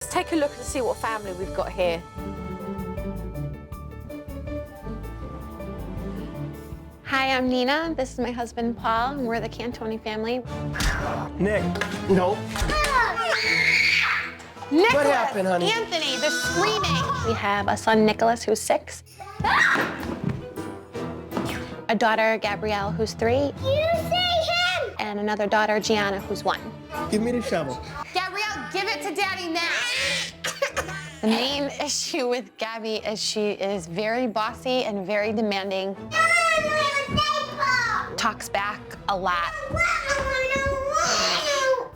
Let's take a look and see what family we've got here. Hi, I'm Nina. This is my husband, Paul, and we're the Cantone family. Nick, no. Nicholas! What happened, honey? Anthony, they're screaming. We have a son, Nicholas, who's 6. A daughter, Gabrielle, who's 3. You say him! And another daughter, Gianna, who's 1. Give me the shovel. Gabrielle, give it to Daddy now. The main issue with Gabby is she is very bossy and very demanding. Talks back a lot.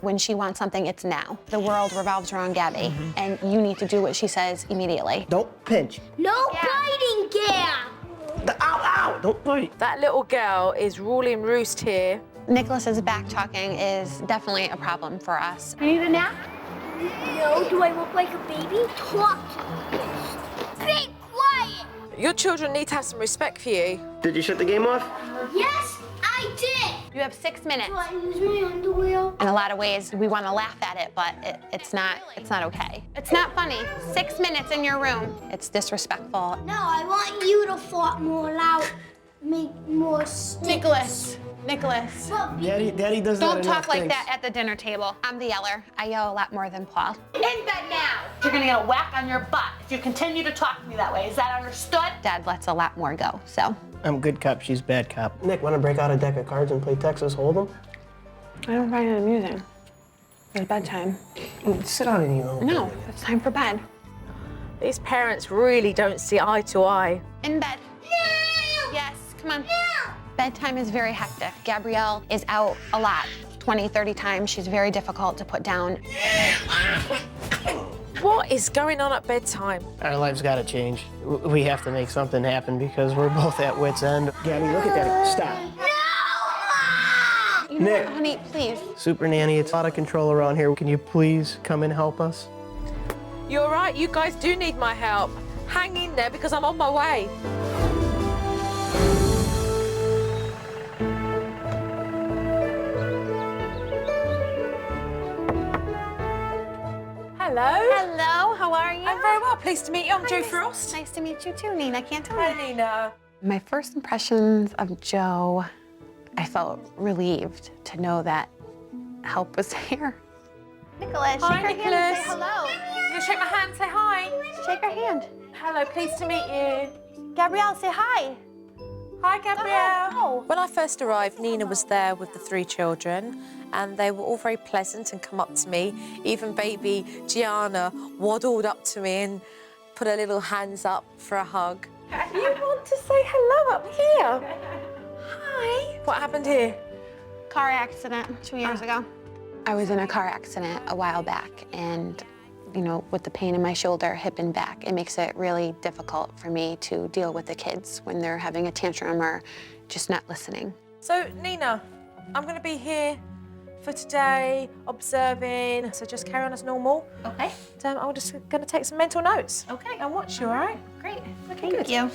When she wants something, it's now. The world revolves around Gabby, and you need to do what she says immediately. Don't pinch. No biting, Gab! Ow, ow! Don't bite. That little girl is ruling roost here. Nicholas's back talking is definitely a problem for us. You need a nap? No. Do I look like a baby? Talk to me. Be quiet! Your children need to have some respect for you. Did you shut the game off? Yes, I did! You have 6 minutes. Do I use my underwear? In a lot of ways, we want to laugh at it, but it's not okay. It's not funny. 6 minutes in your room. It's disrespectful. No, I want you to fart more loud. Make more sticks. Nicholas. Daddy does that Don't enough talk like things. that at the dinner table. I'm the yeller. I yell a lot more than Paul. In bed now. You're gonna get a whack on your butt if you continue to talk to me that way. Is that understood? Dad lets a lot more go, so. I'm good cop, she's bad cop. Nick, want to break out a deck of cards and play Texas Hold'em? I don't find it amusing. It's bedtime. Sit down in your own No, bed. it's time for bed. These parents really don't see eye to eye. In bed. No! Yes, come on. No! Bedtime is very hectic. Gabrielle is out a lot, 20, 30 times. She's very difficult to put down. What is going on at bedtime? Our lives gotta change. We have to make something happen because we're both at wit's end. Gabby, look at that. Stop. You know Nick. what, honey, please. Supernanny, it's out of control around here. Can you please come and help us? You're right, you guys do need my help. Hang in there because I'm on my way. Hello. Hello, how are you? I'm very well, pleased to meet you. I'm Joe Frost. Nice to meet you too, Nina Cantone. Hi, Nina. My first impressions of Joe, I felt relieved to know that help was here. Nicholas, Hi, shake her hand and say Nicholas. hello. You gonna shake my hand, say hi. Shake her hand. Hello, pleased to meet you. Gabrielle, say hi. Hi, Gabrielle. Oh. When I first arrived, Nina was there with the 3 children, and they were all very pleasant and come up to me. Even baby Gianna waddled up to me and put her little hands up for a hug. You want to say hello up here? Hi. What happened here? Car accident 2 years ago. I was in a car accident a while back, and you know, with the pain in my shoulder, hip, and back, it makes it really difficult for me to deal with the kids when they're having a tantrum or just not listening. So, Nina, I'm going to be here for today, observing, so just carry on as normal. Okay. And, I'm just going to take some mental notes. Okay. And watch you, all right? Great. Okay, Thank good. you.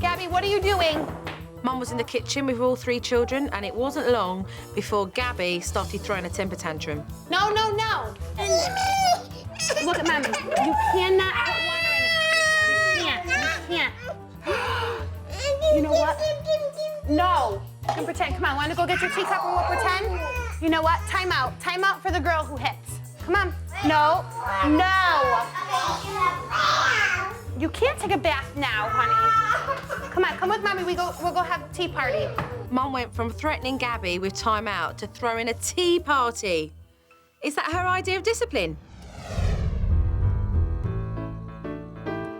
Gabby, what are you doing? Mum was in the kitchen with all 3 children, and it wasn't long before Gabby started throwing a temper tantrum. No, no, no. Look at Mommy. You cannot put water in it. You can't. You know what? No. You can pretend. Come on, want to go get your teacup and we'll pretend? You know what? Time out. Time out for the girl who hits. Come on. No. No. You can't take a bath now, honey. Come on, come with Mommy. We'll go have a tea party. Mum went from threatening Gabby with time out to throwing a tea party. Is that her idea of discipline?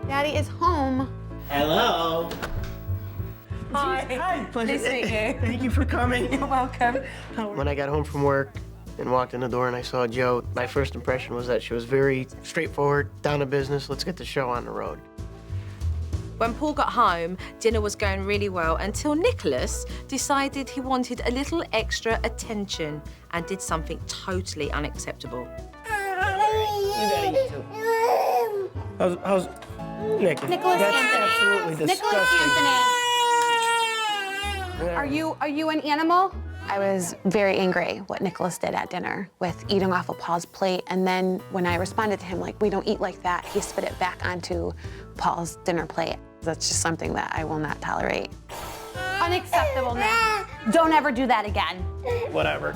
Daddy is home. Hello. Hi. Hi. Pleasure. Nice to meet you. Thank you for coming. You're welcome. When I got home from work and walked in the door and I saw Jo, my first impression was that she was very straightforward, down to business. Let's get the show on the road. When Paul got home, dinner was going really well until Nicholas decided he wanted a little extra attention and did something totally unacceptable. How's Nick? Nicholas That's Anthony. absolutely disgusting. Nicholas Anthony. Are you an animal? I was very angry what Nicholas did at dinner with eating off of Paul's plate. And then when I responded to him, like, we don't eat like that, he spit it back onto Paul's dinner plate. That's just something that I will not tolerate. Unacceptable, Nick. Don't ever do that again. Whatever.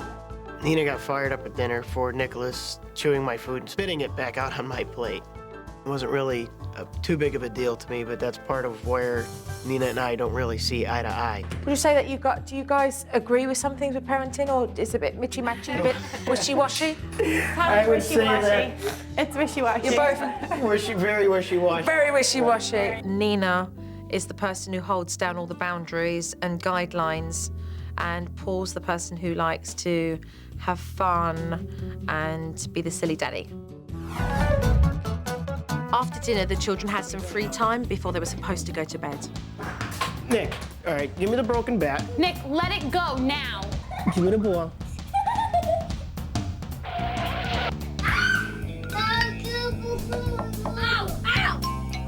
Nina got fired up at dinner for Nicholas chewing my food and spitting it back out on my plate. It wasn't really too big of a deal to me, but that's part of where Nina and I don't really see eye to eye. Would you say that do you guys agree with some things with parenting, or is it a bit mitchy-matchy, a bit wishy-washy? I would say that It's wishy-washy. You're both very wishy-washy. very wishy-washy. Nina is the person who holds down all the boundaries and guidelines, and Paul's the person who likes to have fun and be the silly daddy. After dinner, the children had some free time before they were supposed to go to bed. Nick, all right, give me the broken bat. Nick, let it go now. Give me the ball.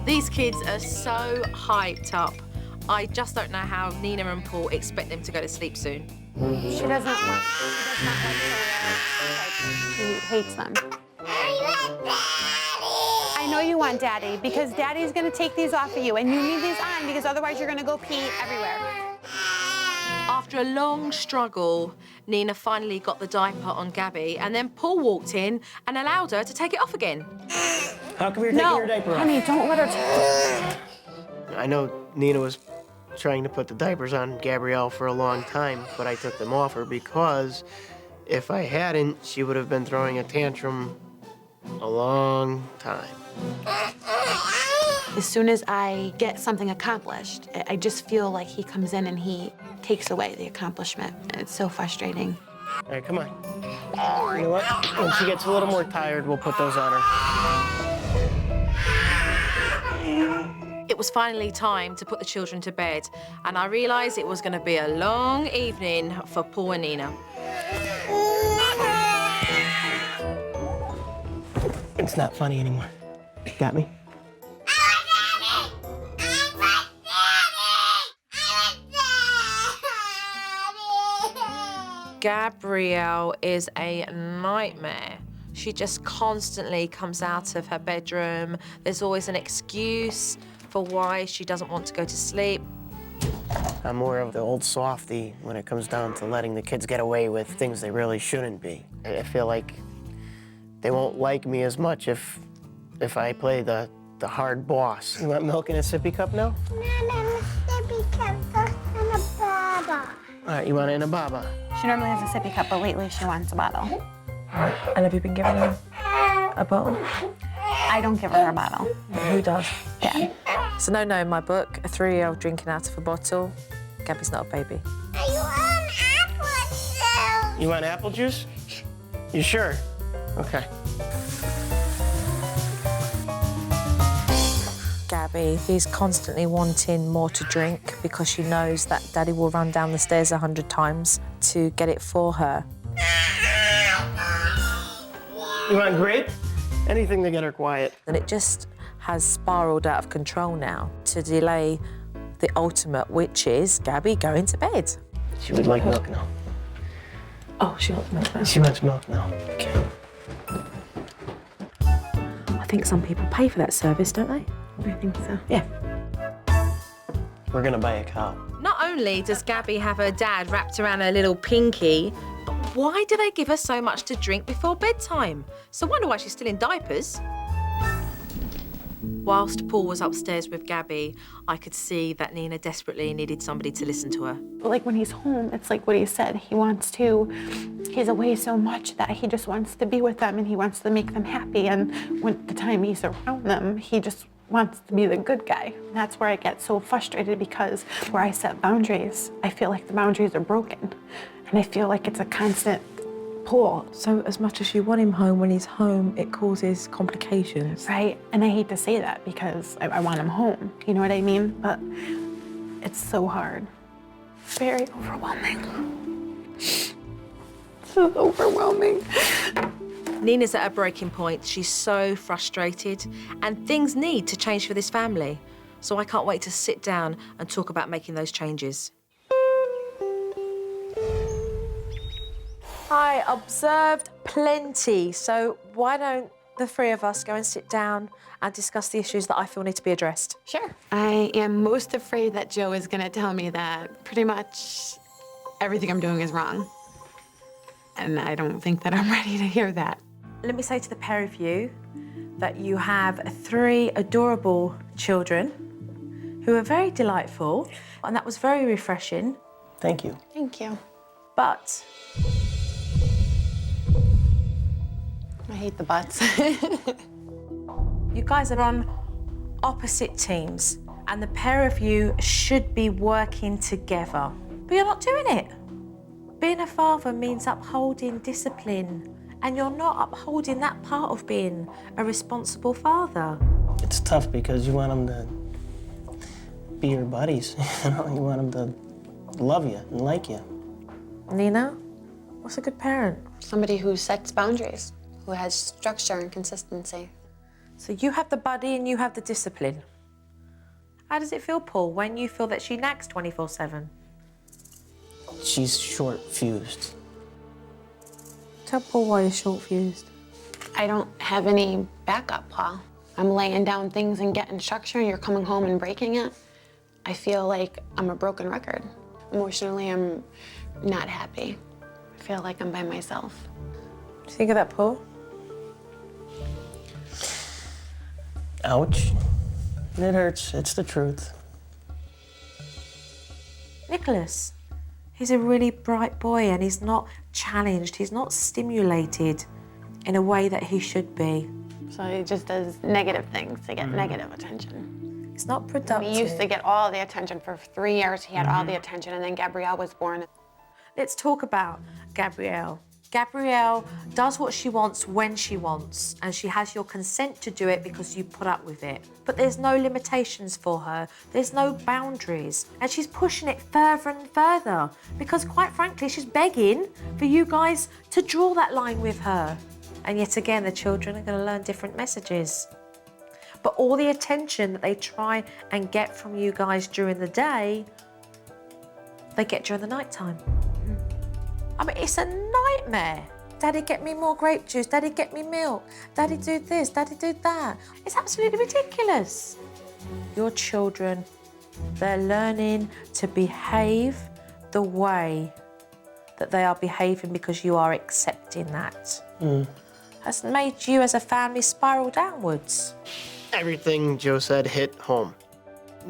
These kids are so hyped up. I just don't know how Nina and Paul expect them to go to sleep soon. She does not like She hates them. I know you want Daddy, because Daddy's gonna take these off of you, and you need these on because otherwise you're gonna go pee everywhere. After a long struggle, Nina finally got the diaper on Gabby, and then Paul walked in and allowed her to take it off again. How come you're taking your diaper off? Honey, don't let her take it. I know Nina was trying to put the diapers on Gabrielle for a long time, but I took them off her because if I hadn't, she would have been throwing a tantrum a long time. As soon as I get something accomplished, I just feel like he comes in and he takes away the accomplishment. It's so frustrating. All right, come on. You know what? When she gets a little more tired, we'll put those on her. It was finally time to put the children to bed, and I realized it was going to be a long evening for Paul and Nina. It's not funny anymore. Got me? Gabrielle is a nightmare. She just constantly comes out of her bedroom. There's always an excuse for why she doesn't want to go to sleep. I'm more of the old softy when it comes down to letting the kids get away with things they really shouldn't be. I feel like they won't like me as much if I play the hard boss. You want milk in a sippy cup now? All right, you want it in a baba? She normally has a sippy cup, but lately she wants a bottle. And have you been giving her a bottle? I don't give her a bottle. Who does? Dad. It's a no-no in my book. A 3-year-old drinking out of a bottle. Gabby's not a baby. You want apple juice? You sure? Okay. Gabby is constantly wanting more to drink because she knows that Daddy will run down the stairs 100 times to get it for her. You want grape? Anything to get her quiet. And it just has spiraled out of control now to delay the ultimate, which is Gabby going to bed. She would like milk now. Oh, she wants milk now. She wants milk now. Okay. I think some people pay for that service, don't they? I think so. Yeah. We're gonna buy a cow. Not only does Gabby have her dad wrapped around her little pinky, but why do they give her so much to drink before bedtime? So I wonder why she's still in diapers. Whilst Paul was upstairs with Gabby, I could see that Nina desperately needed somebody to listen to her. Like when he's home, it's like what he said. He's away so much that he just wants to be with them and he wants to make them happy. And when the time he's around them, he just wants to be the good guy. And that's where I get so frustrated because where I set boundaries, I feel like the boundaries are broken. And I feel like it's a constant pull. So as much as you want him home, when he's home, it causes complications. Right, and I hate to say that because I want him home, you know what I mean? But it's so hard. Very overwhelming. So overwhelming. Nina's at a breaking point. She's so frustrated, and things need to change for this family. So I can't wait to sit down and talk about making those changes. I observed plenty, so why don't the three of us go and sit down and discuss the issues that I feel need to be addressed? Sure. I am most afraid that Joe is gonna tell me that pretty much everything I'm doing is wrong. And I don't think that I'm ready to hear that. Let me say to the pair of you that you have 3 adorable children who are very delightful, and that was very refreshing. Thank you. Thank you. But I hate the butts. you guys are on opposite teams, and the pair of you should be working together, but you're not doing it. Being a father means upholding discipline, and you're not upholding that part of being a responsible father. It's tough because you want them to be your buddies. You know, you want them to love you and like you. Nina, what's a good parent? Somebody who sets boundaries, who has structure and consistency. So you have the buddy and you have the discipline. How does it feel, Paul, when you feel that she nags 24/7? She's short-fused. Tell Paul why you're short-fused. I don't have any backup, Paul. I'm laying down things and getting structure, and you're coming home and breaking it. I feel like I'm a broken record. Emotionally, I'm not happy. I feel like I'm by myself. What do you think of that, Paul? Ouch. It hurts. It's the truth. Nicholas, he's a really bright boy and he's not challenged, he's not stimulated in a way that he should be. So he just does negative things to get negative attention. It's not productive. He used to get all the attention for 3 years. He had all the attention, and then Gabrielle was born. Let's talk about Gabrielle. Gabrielle does what she wants when she wants, and she has your consent to do it because you put up with it. But there's no limitations for her. There's no boundaries. And she's pushing it further and further because, quite frankly, she's begging for you guys to draw that line with her. And yet again, the children are going to learn different messages. But all the attention that they try and get from you guys during the day, they get during the nighttime. I mean, it's a nightmare. Daddy, get me more grape juice. Daddy, get me milk. Daddy, do this. Daddy, do that. It's absolutely ridiculous. Your children, they're learning to behave the way that they are behaving because you are accepting that. Has made you as a family spiral downwards. Everything Joe said hit home.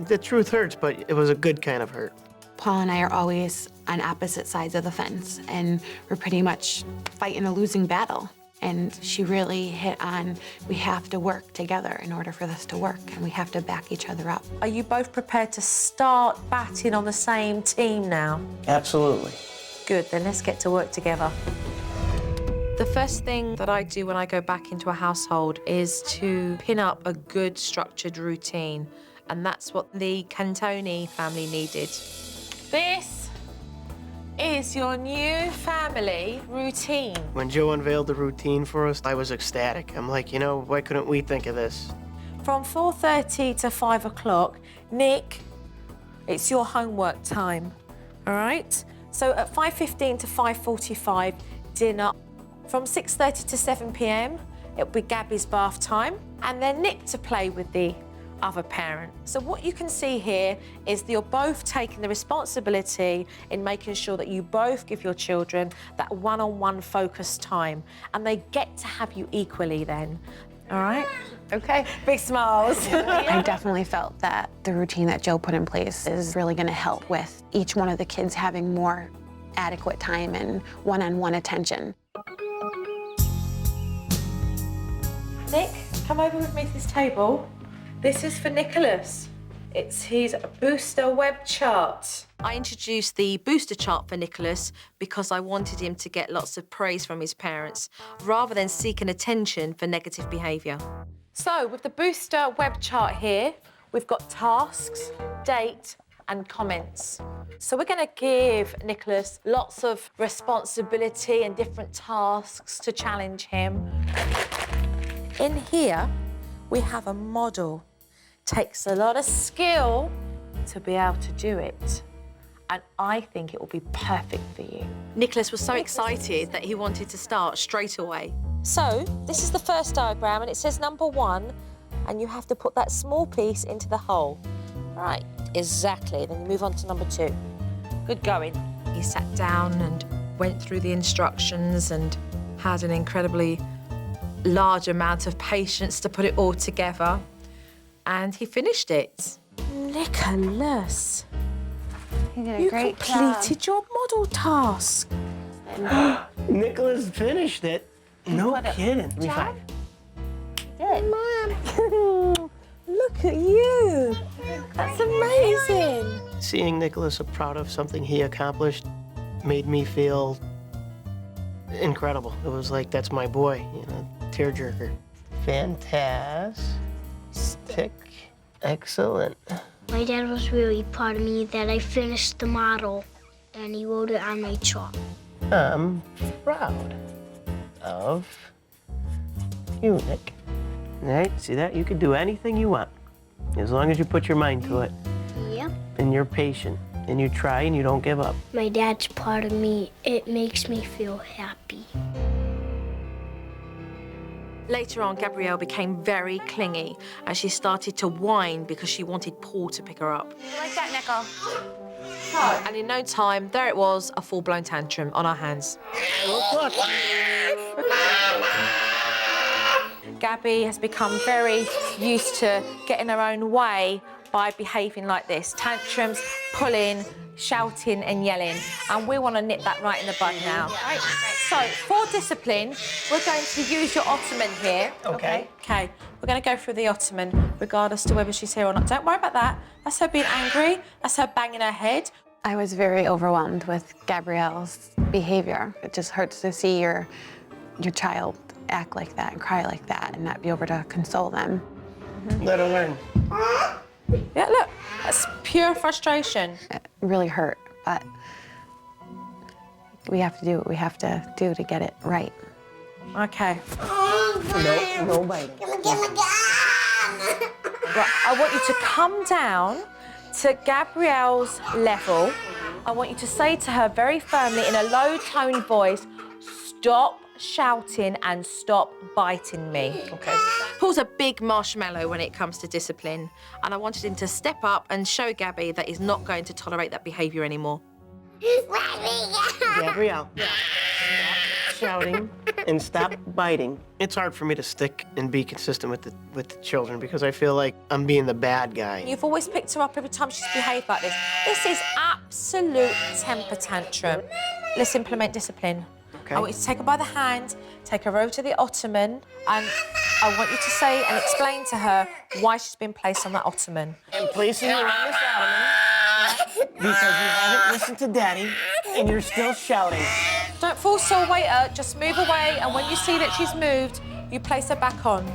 The truth hurts, but it was a good kind of hurt. Paul and I are always on opposite sides of the fence, and we're pretty much fighting a losing battle. And she really hit on, we have to work together in order for this to work, and we have to back each other up. Are you both prepared to start batting on the same team now? Absolutely. Good, then let's get to work together. The first thing that I do when I go back into a household is to pin up a good structured routine, and that's what the Cantone family needed. This is your new family routine. When Joe unveiled the routine for us, I was ecstatic. I'm like, you know, why couldn't we think of this? From 4:30 to 5 o'clock, Nick, it's your homework time, all right? So at 5:15 to 5:45, dinner. From 6:30 to 7 p.m, it'll be Gabby's bath time, and then Nick to play with the other parent. So what you can see here is that you're both taking the responsibility in making sure that you both give your children that one-on-one focused time, and they get to have you equally then. All right? Okay. Big smiles. I definitely felt that the routine that Joe put in place is really gonna help with each one of the kids having more adequate time and one-on-one attention. Nick, come over with me to this table. This is for Nicholas. It's his booster web chart. I introduced the booster chart for Nicholas because I wanted him to get lots of praise from his parents rather than seeking attention for negative behaviour. So with the booster web chart here, we've got tasks, date, and comments. So we're going to give Nicholas lots of responsibility and different tasks to challenge him. In here, we have a model. Takes a lot of skill to be able to do it. and I think it will be perfect for you. Nicholas was so excited that he wanted to start straight away. So, this is the first diagram, and it says number 1, and you have to put that small piece into the hole. Right, exactly. Then you move on to number 2. Good going. He sat down and went through the instructions and had an incredibly large amount of patience to put it all together. And he finished it. Nicholas, You did a you great completed your model task. Nicholas finished it. No kidding. Give me 5. Look at you. That's amazing. Seeing Nicholas proud of something he accomplished made me feel incredible. It was like, that's my boy, you know, tearjerker. Fantastic. Excellent. My dad was really proud of me that I finished the model, and he wrote it on my chalk. I'm proud of you, Nick. All right, see that? You can do anything you want, as long as you put your mind to it. Yep. And you're patient, and you try, and you don't give up. My dad's proud of me. It makes me feel happy. Later on, Gabrielle became very clingy and she started to whine because she wanted Paul to pick her up. Like that, Nickel. And in no time, there it was, a full-blown tantrum on our hands. Look. Gabby has become very used to getting her own way by behaving like this. Tantrums, pulling, shouting and yelling. And we want to nip that right in the bud now. Right? So, for discipline, we're going to use your ottoman here. Okay. Okay, we're going to go through the ottoman, regardless to whether she's here or not. Don't worry about that. That's her being angry. That's her banging her head. I was very overwhelmed with Gabrielle's behavior. It just hurts to see your child act like that and cry like that and not be able to console them. Let her learn. Yeah, look, that's pure frustration. It really hurt, but we have to do what we have to do to get it right. Okay. No biting. Right, I want you to come down to Gabrielle's level. I want you to say to her very firmly in a low-toned voice, stop shouting and stop biting me. Okay. Paul's a big marshmallow when it comes to discipline, and I wanted him to step up and show Gabby that he's not going to tolerate that behaviour anymore. Gabrielle, stop shouting and stop biting. It's hard for me to stick and be consistent with the children because I feel like I'm being the bad guy. You've always picked her up every time she's behaved like this. This is absolute temper tantrum. Let's implement discipline. Okay. I want you to take her by the hand, take her over to the ottoman, and I want you to say and explain to her why she's been placed on that ottoman. I'm placing you on this ottoman because you haven't listened to Daddy and you're still shouting. Don't force her away, just move away, and when you see that she's moved, you place her back on.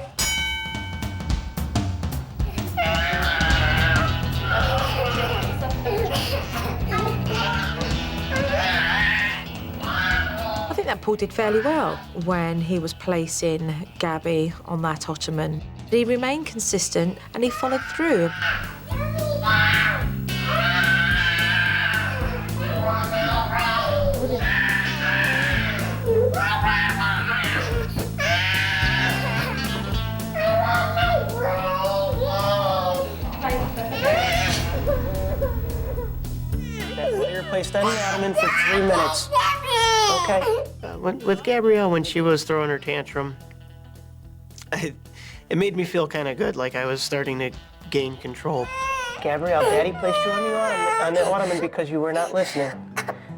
I think that Paul did fairly well when he was placing Gabby on that ottoman. He remained consistent and he followed through. You're placed on the ottoman for 3 minutes. Okay. With Gabrielle, when she was throwing her tantrum, it made me feel kind of good, like I was starting to gain control. Gabrielle, Daddy placed you on the ottoman because you were not listening.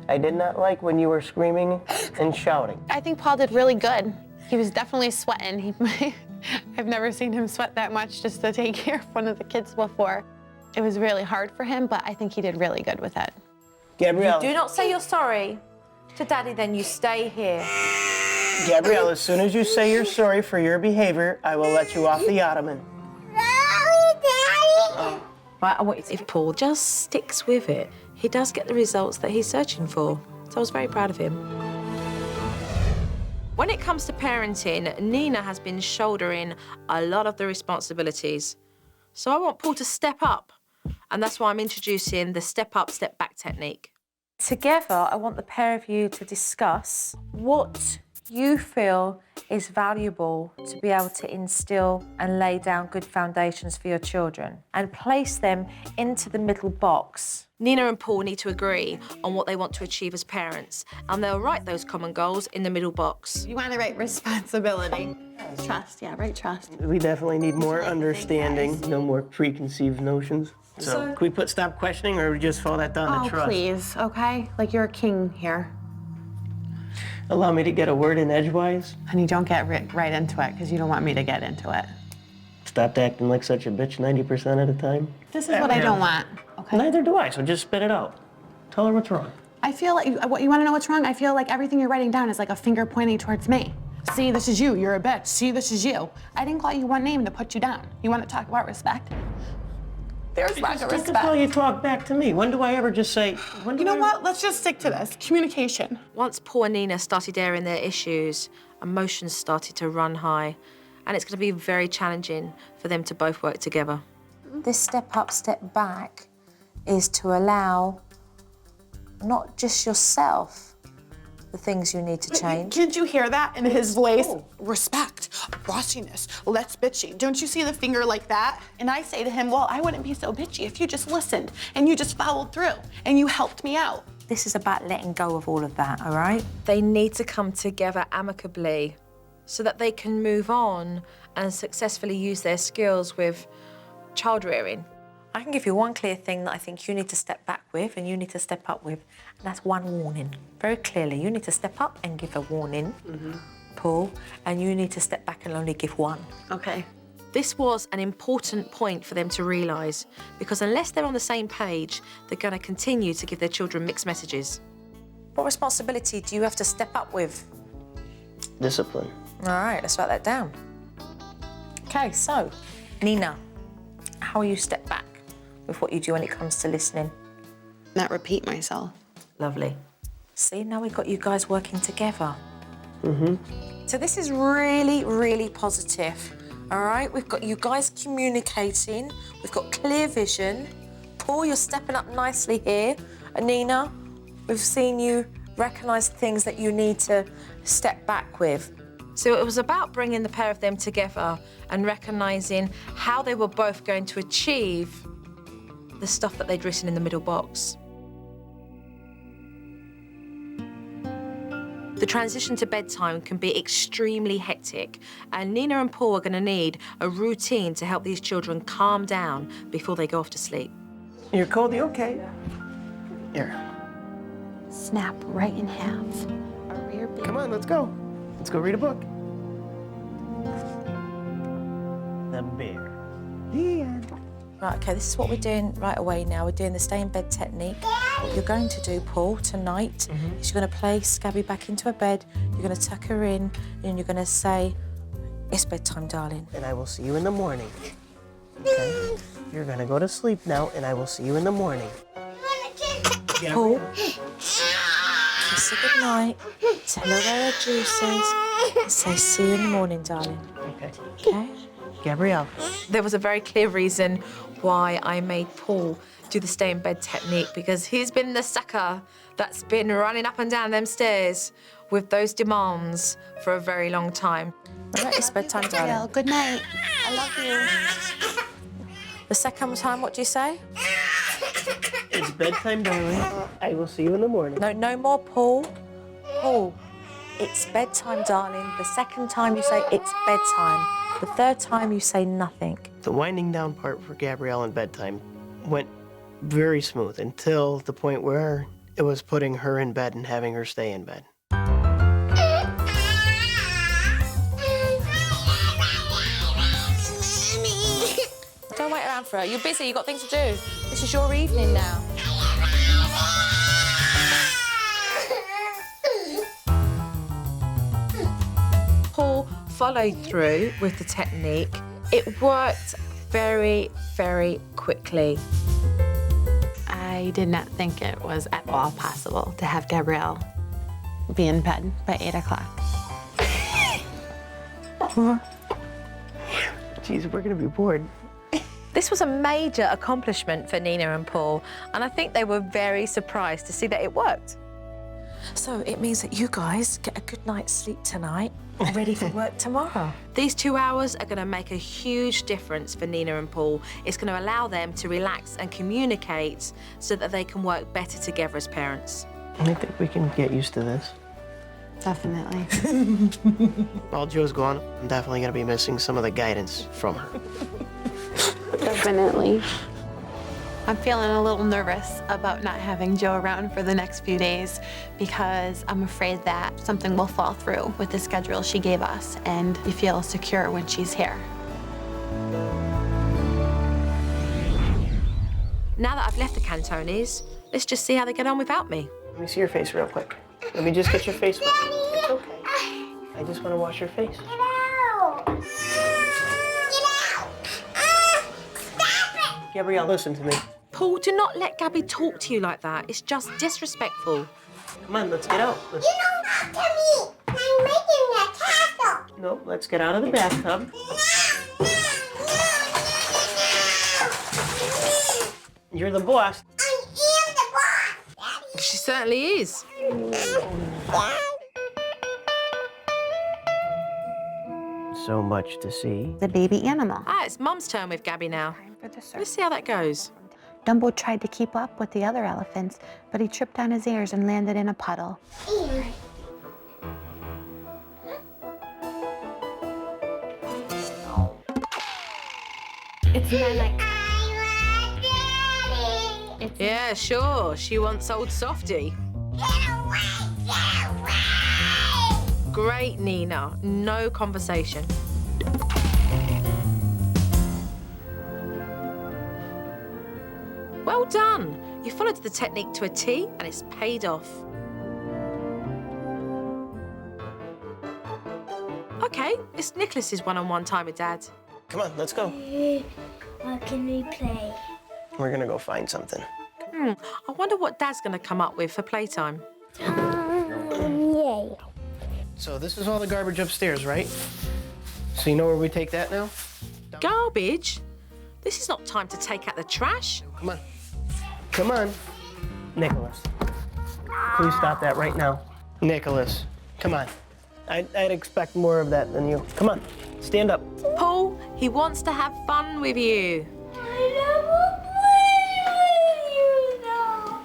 I did not like when you were screaming and shouting. I think Paul did really good. He was definitely sweating. I've never seen him sweat that much just to take care of one of the kids before. It was really hard for him, but I think he did really good with it. Gabrielle. Do not say you're sorry to Daddy, then you stay here. Gabrielle, as soon as you say you're sorry for your behavior, I will let you off the ottoman. Right, I want you to, if Paul just sticks with it, he does get the results that he's searching for. So I was very proud of him. When it comes to parenting, Nina has been shouldering a lot of the responsibilities. So I want Paul to step up. And that's why I'm introducing the step up, step back technique. Together, I want the pair of you to discuss what you feel is valuable to be able to instill and lay down good foundations for your children and place them into the middle box. Nina and Paul need to agree on what they want to achieve as parents, and they'll write those common goals in the middle box. You want to write responsibility. Trust, yeah, right, trust. We definitely need more understanding, no more preconceived notions. So can we put stop questioning, or we just follow that down to trust? Please, okay? Like you're a king here. Allow me to get a word in edgewise. Honey, don't get right into it, because you don't want me to get into it. Stop acting like such a bitch 90% of the time. This is what I don't want, okay? Neither do I, so just spit it out. Tell her what's wrong. I feel like, what, you want to know what's wrong? I feel like everything you're writing down is like a finger pointing towards me. See, this is you, you're a bitch. See, this is you. I didn't call you one name to put you down. You want to talk about respect? There's lack of respect. That's how you talk back to me. When do I ever just say, You know what? Let's just stick to this. Communication. Once Paul and Nina started airing their issues, emotions started to run high, and it's going to be very challenging for them to both work together. This step up, step back is to allow not just yourself the things you need to change. Did you hear that in his voice? Respect, bossiness, let's bitchy. Don't you see the finger like that? And I say to him, well, I wouldn't be so bitchy if you just listened and you just followed through and you helped me out. This is about letting go of all of that, all right? They need to come together amicably so that they can move on and successfully use their skills with child rearing. I can give you one clear thing that I think you need to step back with and you need to step up with, and that's one warning. Very clearly, you need to step up and give a warning, Paul, and you need to step back and only give one. Okay. This was an important point for them to realise, because unless they're on the same page, they're going to continue to give their children mixed messages. What responsibility do you have to step up with? Discipline. All right, let's write that down. Okay, so, Nina, how will you step back with what you do when it comes to listening? Not repeat myself. Lovely. See, now we've got you guys working together. So this is really, really positive, all right? We've got you guys communicating. We've got clear vision. Paul, you're stepping up nicely here. And Nina, we've seen you recognise things that you need to step back with. So it was about bringing the pair of them together and recognising how they were both going to achieve the stuff that they'd written in the middle box. The transition to bedtime can be extremely hectic, and Nina and Paul are going to need a routine to help these children calm down before they go off to sleep. You're cold, you okay? Here. Snap right in half. A rear beam. Come on, let's go. Let's go read a book. The bear. The end. Right, okay, this is what we're doing right away now. We're doing the stay in bed technique. What you're going to do, Paul, tonight, is you're going to place Gabby back into her bed, you're going to tuck her in, and you're going to say, it's bedtime, darling. And I will see you in the morning. Okay? You're gonna go to sleep now, and I will see you in the morning. Paul, kiss her goodnight, tell her where her juice is, and say, see you in the morning, darling. Okay. Okay? Gabrielle. There was a very clear reason why I made Paul do the stay in bed technique, because he's been the sucker that's been running up and down them stairs with those demands for a very long time. All right, it's bedtime, darling. Good night. I love you. The second time, what do you say? It's bedtime, darling. I will see you in the morning. No, no more, Paul. Paul, it's bedtime, darling. The second time you say it's bedtime. The third time you say nothing. The winding down part for Gabrielle in bedtime went very smooth until the point where it was putting her in bed and having her stay in bed. Don't wait around for her. You're busy, you've got things to do. This is your evening now. Paul followed through with the technique. It worked very, very quickly. I did not think it was at all possible to have Gabrielle be in bed by 8 o'clock. Jeez, we're gonna be bored. This was a major accomplishment for Nina and Paul, and I think they were very surprised to see that it worked. So it means that you guys get a good night's sleep tonight, ready for work tomorrow. These 2 hours are going to make a huge difference for Nina and Paul. It's going to allow them to relax and communicate so that they can work better together as parents. I think we can get used to this. Definitely. While Joe's gone, I'm definitely gonna be missing some of the guidance from her. Definitely. I'm feeling a little nervous about not having Joe around for the next few days because I'm afraid that something will fall through with the schedule she gave us, and you feel secure when she's here. Now that I've left the Cantones, let's just see how they get on without me. Let me see your face real quick. Let me just get your face wet. It's okay. I just want to wash your face. Get out! Get out! Stop it! Gabrielle, listen to me. Paul, do not let Gabby talk to you like that. It's just disrespectful. Come on, let's get out. You don't talk to me! I'm making a castle! No, let's get out of the bathtub. You're the boss. I am the boss, Daddy! She certainly is. So much to see. The baby animal. Ah, it's Mum's turn with Gabby now. For the Let's see how that goes. Dumbo tried to keep up with the other elephants, but he tripped on his ears and landed in a puddle. It's not like... Yeah, sure. She wants old Softy. Get away! Get away! Great, Nina. No conversation. Well done. You followed the technique to a T, and it's paid off. Okay, it's Nicholas's one-on-one time with Dad. Come on, let's go. What can we play? We're gonna go find something. I wonder what Dad's going to come up with for playtime. Yay. So this is all the garbage upstairs, right? So you know where we take that now? Garbage? This is not time to take out the trash. Come on. Come on. Nicholas. Please stop that right now. Nicholas, come on. I'd expect more of that than you. Come on, stand up. Paul, he wants to have fun with you. I never play with you now.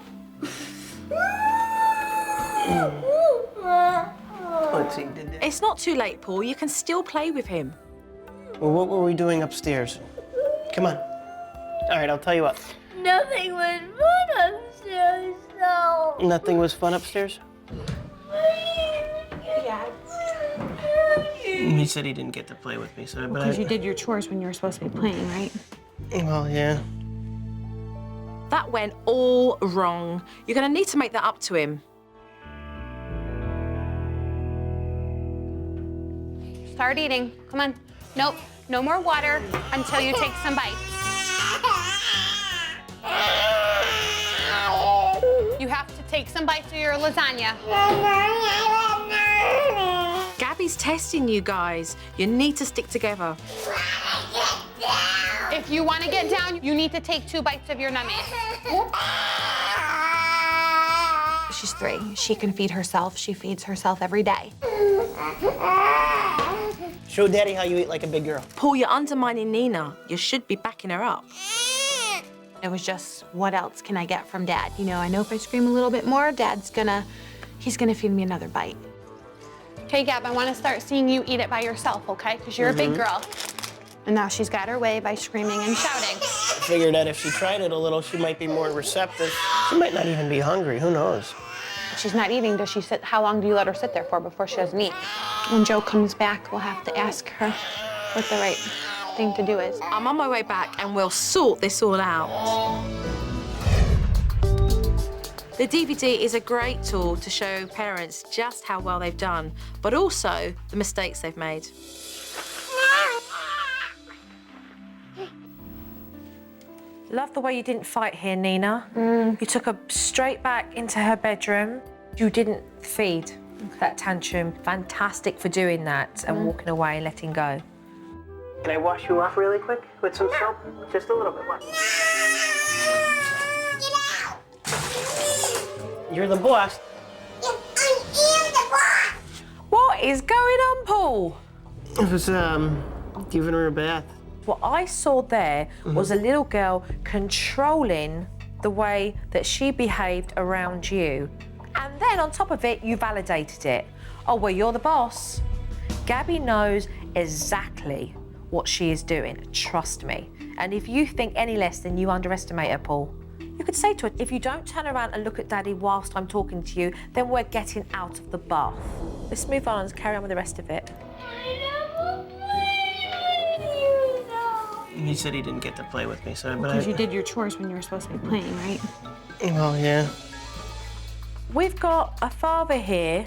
Let's see, did that. It's not too late, Paul. You can still play with him. Well, what were we doing upstairs? Come on. All right, I'll tell you what. Nothing was fun upstairs, though. Nothing was fun upstairs? He said he didn't get to play with me, so but Because you did your chores when you were supposed to be playing, right? Well, yeah. That went all wrong. You're going to need to make that up to him. Start eating. Come on. Nope. No more water until you take some bites. You have to take some bites of your lasagna. Gabby's testing you guys. You need to stick together. If you want to get down, you need to take 2 bites of your nummies. She's 3. She can feed herself. She feeds herself every day. Show Daddy how you eat like a big girl. Paul, you're undermining Nina. You should be backing her up. It was just, what else can I get from Dad? You know, I know if I scream a little bit more, he's gonna feed me another bite. Okay, Gab, I want to start seeing you eat it by yourself, okay? Because you're a big girl. And now she's got her way by screaming and shouting. I figured that if she tried it a little, she might be more receptive. She might not even be hungry, who knows? If she's not eating, does she sit? How long do you let her sit there for before she doesn't eat? When Joe comes back, we'll have to ask her what the right thing to do is. I'm on my way back and we'll sort this all out. The DVD is a great tool to show parents just how well they've done, but also the mistakes they've made. Love the way you didn't fight here, Nina. You took her straight back into her bedroom. You didn't feed that tantrum. Fantastic for doing that and walking away and letting go. Can I wash you off really quick with some soap? Just a little bit. Watch. Get out! You're the boss. I am the boss! What is going on, Paul? It was, giving her a bath. What I saw there was a little girl controlling the way that she behaved around you. And then on top of it, you validated it. Oh, well, you're the boss. Gabby knows exactly what she is doing, trust me. And if you think any less, then you underestimate her, Paul. You could say to her, if you don't turn around and look at Daddy whilst I'm talking to you, then we're getting out of the bath. Let's move on and carry on with the rest of it. He said he didn't get to play with me, so Because you did your chores when you were supposed to be playing, right? Well, yeah. We've got a father here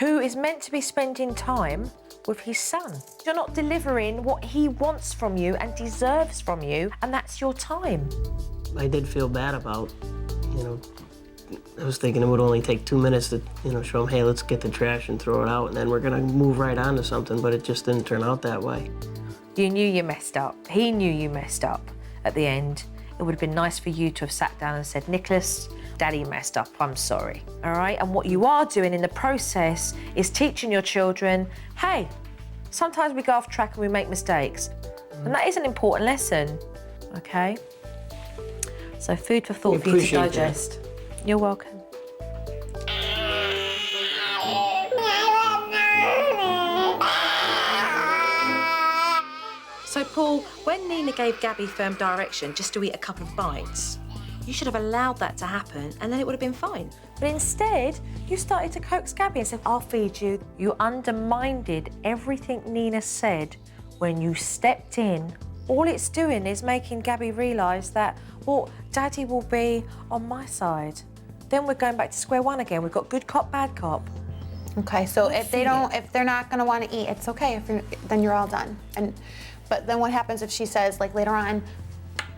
who is meant to be spending time with his son. You're not delivering what he wants from you and deserves from you, and that's your time. I did feel bad about, I was thinking it would only take 2 minutes to, show him, hey, let's get the trash and throw it out, and then we're gonna move right on to something, but it just didn't turn out that way. You knew you messed up. He knew you messed up at the end. It would have been nice for you to have sat down and said, Nicholas, Daddy messed up, I'm sorry, all right? And what you are doing in the process is teaching your children, hey, sometimes we go off track and we make mistakes. And that is an important lesson, okay? So food for thought for you to digest. You're welcome. So Paul, when Nina gave Gabby firm direction just to eat a couple of bites, you should have allowed that to happen and then it would have been fine. But instead, you started to coax Gabby and said, I'll feed you. You undermined everything Nina said when you stepped in. All it's doing is making Gabby realise that, well, Daddy will be on my side. Then we're going back to square one again. We've got good cop, bad cop. Okay, so if they're not gonna want to eat, it's okay. Then you're all done. But then what happens if she says, like later on,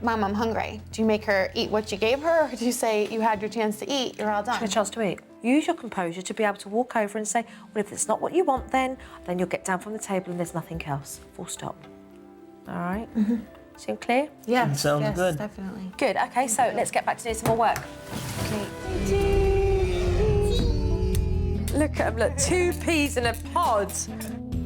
Mom, I'm hungry? Do you make her eat what you gave her, or do you say you had your chance to eat, you're all done? She had a chance to eat. Use your composure to be able to walk over and say, well, if it's not what you want, then you'll get down from the table and there's nothing else. Full stop. All right? Seem clear? Yeah. Sounds yes, good. Definitely. Good. Okay, so let's get back to doing some more work. Look at them, look, 2 peas in a pod.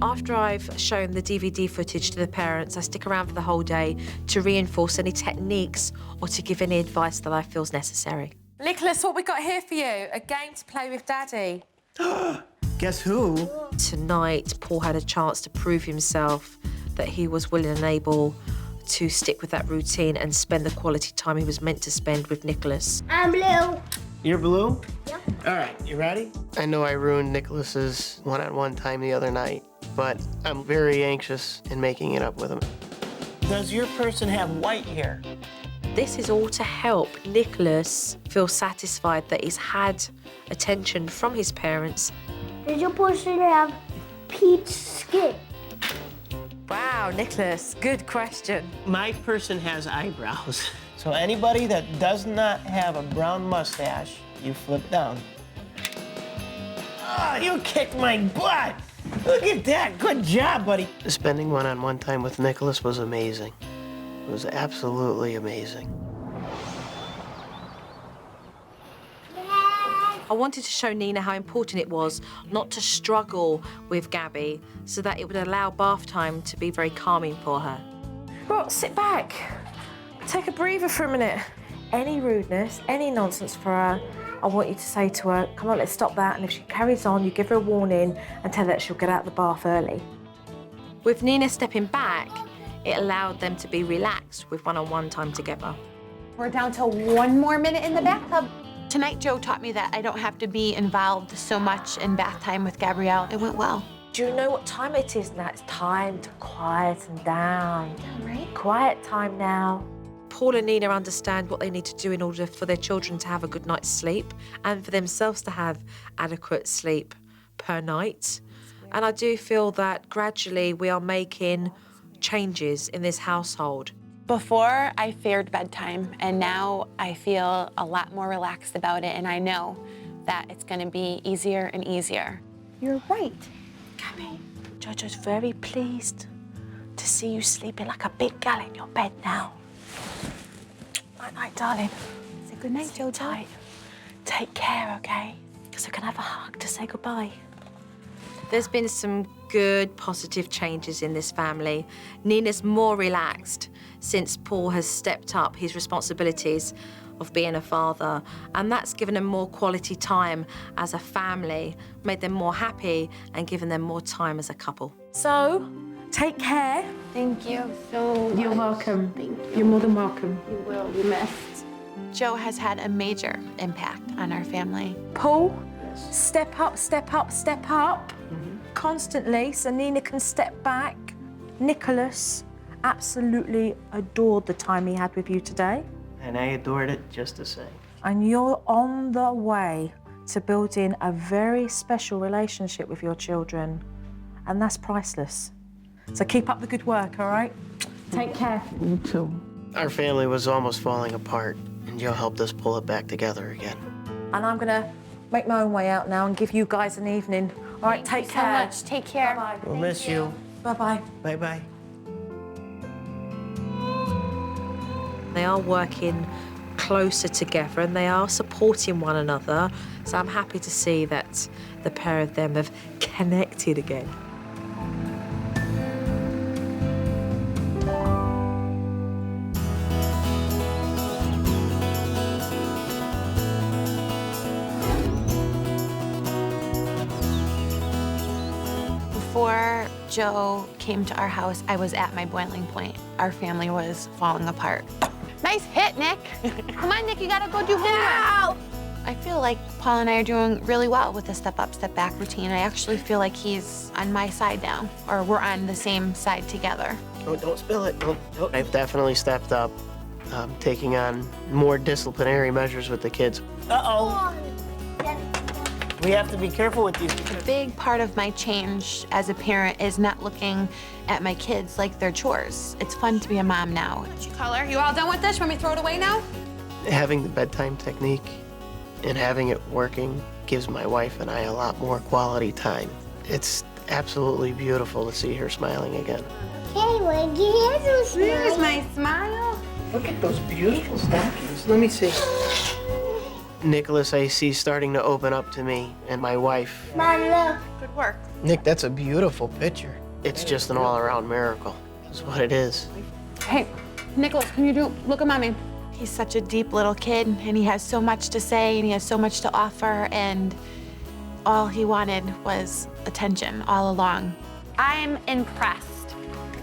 After I've shown the DVD footage to the parents, I stick around for the whole day to reinforce any techniques or to give any advice that I feel is necessary. Nicholas, what we got here for you? A game to play with Daddy. Guess who? Tonight, Paul had a chance to prove himself that he was willing and able to stick with that routine and spend the quality time he was meant to spend with Nicholas. I'm blue. You're blue? Yep. All right, you ready? I know I ruined Nicholas's one-on-one time the other night, but I'm very anxious in making it up with him. Does your person have white hair? This is all to help Nicholas feel satisfied that he's had attention from his parents. Does your person have peach skin? Wow, Nicholas, good question. My person has eyebrows. So anybody that does not have a brown mustache, you flip down. Oh, you kicked my butt! Look at that, good job, buddy. Spending one-on-one time with Nicholas was amazing. It was absolutely amazing. I wanted to show Nina how important it was not to struggle with Gabby so that it would allow bath time to be very calming for her. Well, sit back. Take a breather for a minute. Any rudeness, any nonsense for her, I want you to say to her, come on, let's stop that. And if she carries on, you give her a warning and tell her that she'll get out of the bath early. With Nina stepping back, it allowed them to be relaxed with one-on-one time together. We're down to 1 more minute in the bathtub. Tonight, Joe taught me that I don't have to be involved so much in bath time with Gabrielle. It went well. Do you know what time it is now? It's time to quieten down. Right? Quiet time now. Paul and Nina understand what they need to do in order for their children to have a good night's sleep and for themselves to have adequate sleep per night. And I do feel that gradually we are making changes in this household. Before, I feared bedtime, and now I feel a lot more relaxed about it, and I know that it's going to be easier and easier. You're right. Gabby, Jojo's very pleased to to see you sleeping like a big gal in your bed now. Night-night, darling. Say good night, Jojo. Tight. Take care, okay? Because we can have a hug to say goodbye. There's been some good, positive changes in this family. Nina's more relaxed since Paul has stepped up his responsibilities of being a father, and that's given them more quality time as a family, made them more happy, and given them more time as a couple. So, take care. Thank you so much. You're welcome. Thank you. You're more than welcome. You will be missed. Joe has had a major impact on our family. Paul, step up, step up, step up. Constantly, so Nina can step back. Nicholas absolutely adored the time he had with you today. And I adored it just the same. And you're on the way to building a very special relationship with your children. And that's priceless. So keep up the good work, all right? Take care. You too. Our family was almost falling apart, and Joe helped us pull it back together again. And I'm gonna make my own way out now and give you guys an evening. All right, take care. So much. Take care. Bye-bye. We'll miss you. Bye-bye. Bye-bye. They are working closer together and they are supporting one another. So I'm happy to see that the pair of them have connected again. Before Joe came to our house, I was at my boiling point. Our family was falling apart. Nice hit, Nick. Come on, Nick, you gotta go do homework. I feel like Paul and I are doing really well with the step up, step back routine. I actually feel like he's on my side now, or we're on the same side together. Oh, don't spill it. Don't. I've definitely stepped up, taking on more disciplinary measures with the kids. Uh-oh. We have to be careful with these. A big part of my change as a parent is not looking at my kids like they're chores. It's fun to be a mom now. What you color? You all done with this? Want me to throw it away now? Having the bedtime technique and having it working gives my wife and I a lot more quality time. It's absolutely beautiful to see her smiling again. Okay, well, here's some Here's my smile. Look at those beautiful stockings. Let me see. Nicholas, I see starting to open up to me and my wife. Mom, look. Good work. Nick, that's a beautiful picture. It's just an all-around miracle, is what it is. Hey, Nicholas, can you look at Mommy? He's such a deep little kid, and he has so much to say, and he has so much to offer, and all he wanted was attention all along. I'm impressed.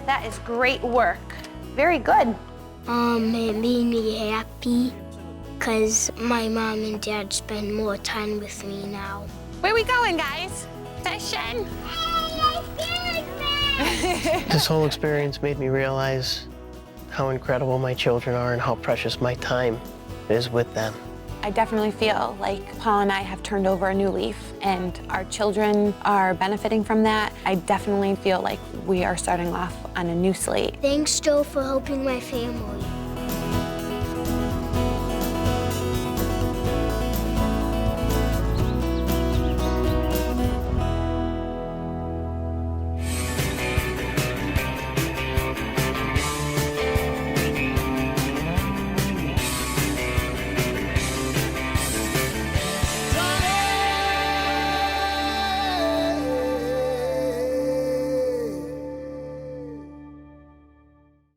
That is great work. Very good. It made me happy because my mom and dad spend more time with me now. Where we going, guys? Fishing? This whole experience made me realize how incredible my children are and how precious my time is with them. I definitely feel like Paul and I have turned over a new leaf, and our children are benefiting from that. I definitely feel like we are starting off on a new slate. Thanks, Joe, for helping my family.